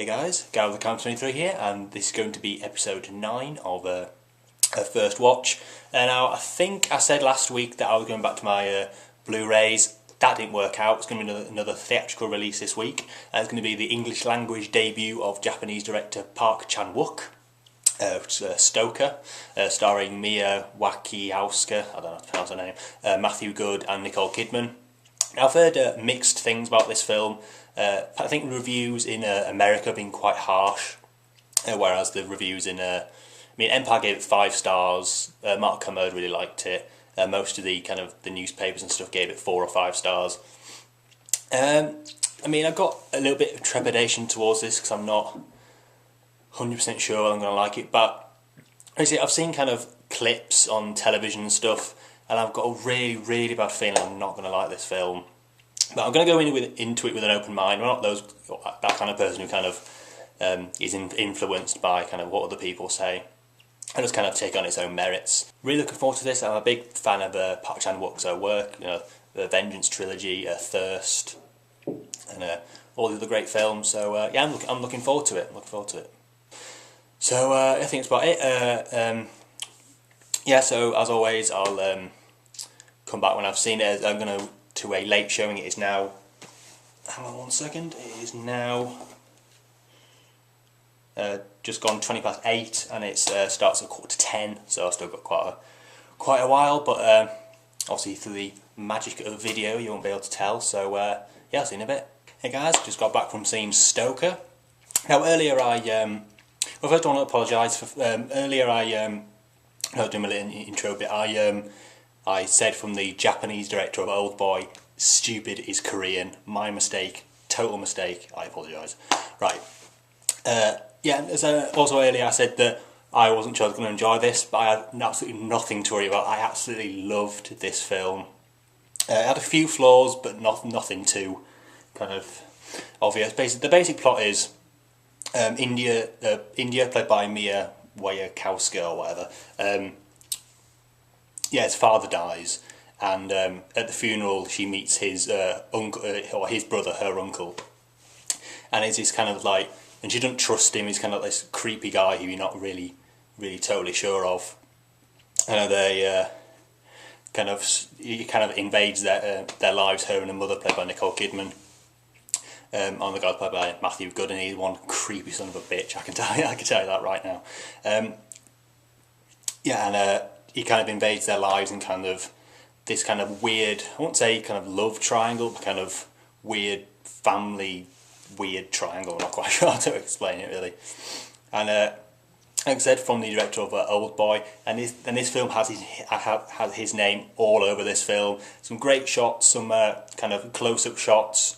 Hey guys, Guy with the Cam 23 here, and this is going to be episode 9 of a first watch. Now, I think I said last week that I was going back to my Blu-rays. That didn't work out. It's going to be another theatrical release this week. It's going to be the English language debut of Japanese director Park Chan-Wook, which is Stoker, starring Mia Wasikowska, I don't know how to pronounce her name, Matthew Good and Nicole Kidman. Now, I've heard mixed things about this film. I think reviews in America have been quite harsh, whereas the reviews in, Empire gave it 5 stars. Mark Kermode really liked it. Most of the the newspapers and stuff gave it 4 or 5 stars. I've got a little bit of trepidation towards this because I'm not 100% sure I'm going to like it. But basically, I've seen kind of clips on television and stuff, and I've got a really, really bad feeling I'm not going to like this film. But I'm going to go into it with an open mind. I'm not that kind of person who kind of is influenced by kind of what other people say. I just kind of take on its own merits. Really looking forward to this. I'm a big fan of Park Chan-Wook's work. The Vengeance trilogy, Thirst, and all the other great films. So I'm looking forward to it. So I think that's about it. So as always, I'll come back when I've seen it. I'm going to a late showing. It is now, hang on one second, it is now just gone 20 past 8, and it starts at 9:45, so I've still got quite a while, but obviously through the magic of video you won't be able to tell, so I'll see you in a bit. Hey guys, just got back from seeing Stoker. Now earlier first I want to apologise for, earlier I was doing my little intro bit, I said from the Japanese director of Oldboy, stupid is Korean. My mistake, total mistake. I apologise. Right. Also earlier I said that I wasn't sure I was going to enjoy this, but I had absolutely nothing to worry about. I absolutely loved this film. It had a few flaws, but nothing too kind of obvious. The basic plot is India, played by Mia Wasikowska or whatever. His father dies, and at the funeral she meets his uncle, or his brother, her uncle, and it's this kind of and she doesn't trust him. He's kind of this creepy guy who you're not really totally sure of. And he kind of invades their lives. Her and her mother, played by Nicole Kidman. On the guy played by Matthew Good, and he's one creepy son of a bitch. I can tell you that right now. He kind of invades their lives in kind of this kind of weird, I won't say kind of love triangle, but kind of weird family, weird triangle. I'm not quite sure how to explain it really. And like I said, from the director of Oldboy, and this film has his name all over this film. Some great shots, some kind of close-up shots,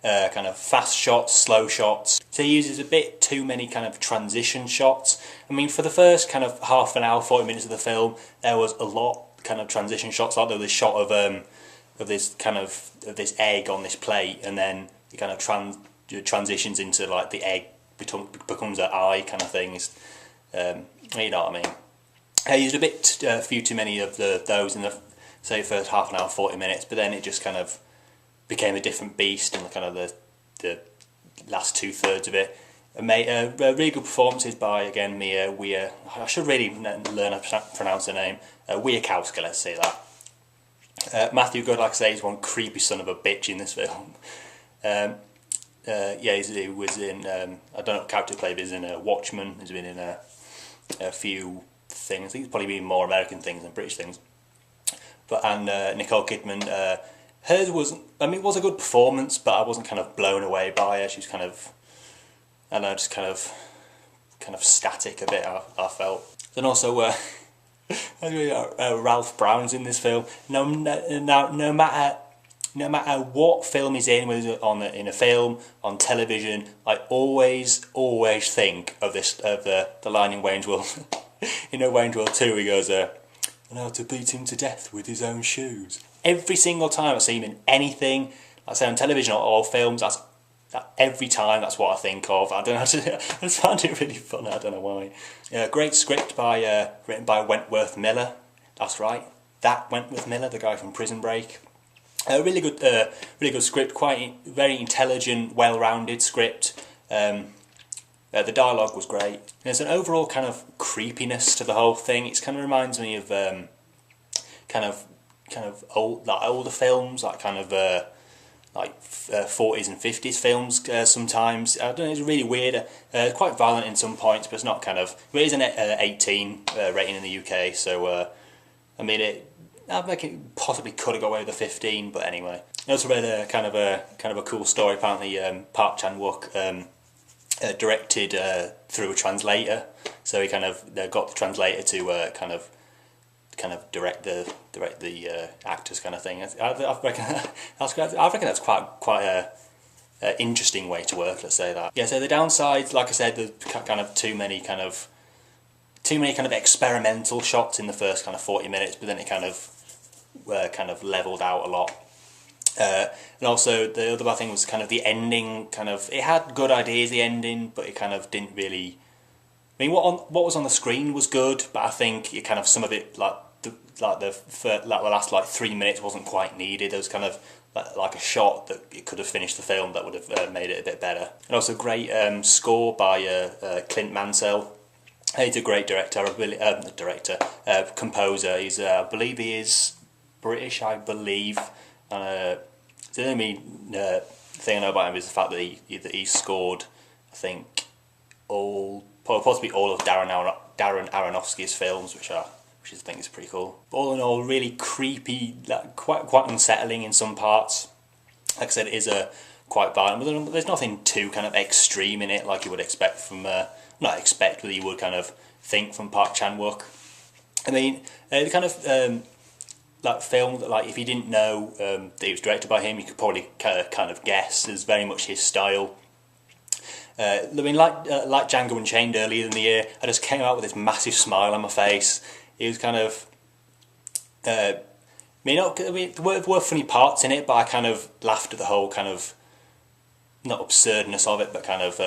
kind of fast shots, slow shots. So he uses a bit too many kind of transition shots. For the first kind of half an hour, 40 minutes of the film, there was a lot kind of transition shots. Like there was this shot of this egg on this plate, and then it kind of transitions into like the egg becomes an eye kind of thing. You know what I mean? I used a few too many of those in the first half an hour, 40 minutes, but then it just kind of became a different beast in the last 2/3 of it. Really good performances by, again, Mia. I should really learn how to pronounce her name. Wasikowska, let's say that. Matthew Good, like I say, is one creepy son of a bitch in this film. He was in, I don't know what character he played, but he's in Watchmen. He's been in a few things. I think he's probably been more American things than British things. And Nicole Kidman, hers was, it was a good performance, but I wasn't kind of blown away by her. She was kind of, I don't know, just kind of static a bit, I felt. And also, Ralph Brown's in this film. No matter what film he's in, whether it's in a film, on television, I always think of the line in Wayne's World. Wayne's World 2, he goes, and how to beat him to death with his own shoes. Every single time I see him in anything, I say on television or films, every time that's what I think of. I don't know, I just find it really fun. I don't know why. Great script written by Wentworth Miller. That's right, that Wentworth Miller, the guy from Prison Break. Really good script. Very intelligent, well-rounded script. The dialogue was great. There's an overall kind of creepiness to the whole thing. It kind of reminds me of kind of older films, like kind of 40s and 50s films sometimes. I don't know, it's really weird. Quite violent in some points, but it's not kind of... It is an 18 rating in the UK, so I mean, I think it possibly could have got away with a 15, but anyway. I also read a kind of a cool story. Apparently, Park Chan-Wook directed through a translator, so he kind of got the translator to kind of direct the actors, kind of thing. I reckon that's quite a interesting way to work. Let's say that. Yeah. So the downsides, like I said, there's kind of too many kind of experimental shots in the first kind of 40 minutes, but then it kind of leveled out a lot. And also the other bad thing was kind of the ending. It had good ideas, the ending, but it kind of didn't really. I mean, what was on the screen was good, but I think it kind of some of it the last 3 minutes wasn't quite needed. There was kind of like a shot that it could have finished the film that would have made it a bit better. And also great score by Clint Mansell. He's a great director, composer. He's I believe he is British, I believe. The only thing I know about him is the fact that he scored, I think, possibly all of Darren Aronofsky's films, which I think is pretty cool. But all in all, really creepy, quite unsettling in some parts. Like I said, it is quite violent, but there's nothing too kind of extreme in it, like you would expect from not expect, but you would kind of think from Park Chan-Wook. I mean, the kind of film that, like, if you didn't know that it was directed by him, you could probably kind of guess. It's very much his style. I mean, like Django Unchained earlier in the year, I just came out with this massive smile on my face. It was kind of, there were funny parts in it, but I kind of laughed at the whole kind of, not absurdness of it, but kind of,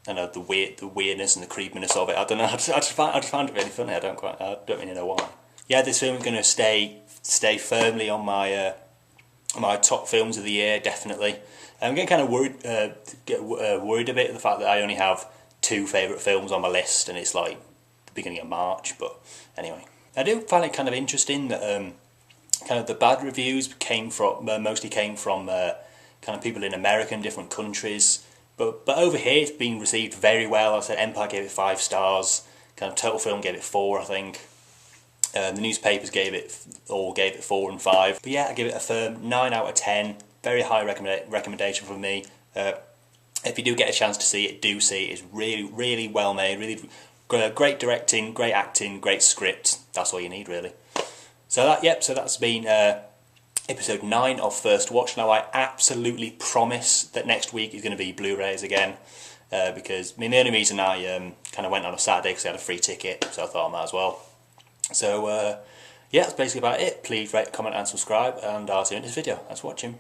I know, the weirdness and the creepiness of it. I don't know. I just found it really funny. I don't really know why. Yeah, this film is going to stay firmly on my top films of the year, definitely. I'm getting kind of worried a bit at the fact that I only have 2 favourite films on my list, and it's like the beginning of March. But anyway, I do find it kind of interesting that kind of the bad reviews mostly came from kind of people in America and different countries. But over here, it's been received very well. I said Empire gave it 5 stars. Kind of Total Film gave it 4, I think. The newspapers gave it 4 and 5. But yeah, I give it a firm 9 out of 10. Very high recommendation from me. If you do get a chance to see it, do see it. It's really, really well made. Really great directing, great acting, great script. That's all you need, really. So that's been episode 9 of First Watch. Now, I absolutely promise that next week is going to be Blu-rays again. Because the only reason I kind of went on a Saturday because I had a free ticket, so I thought I might as well. So, yeah, that's basically about it. Please rate, comment and subscribe, and I'll see you in this video. Thanks for watching.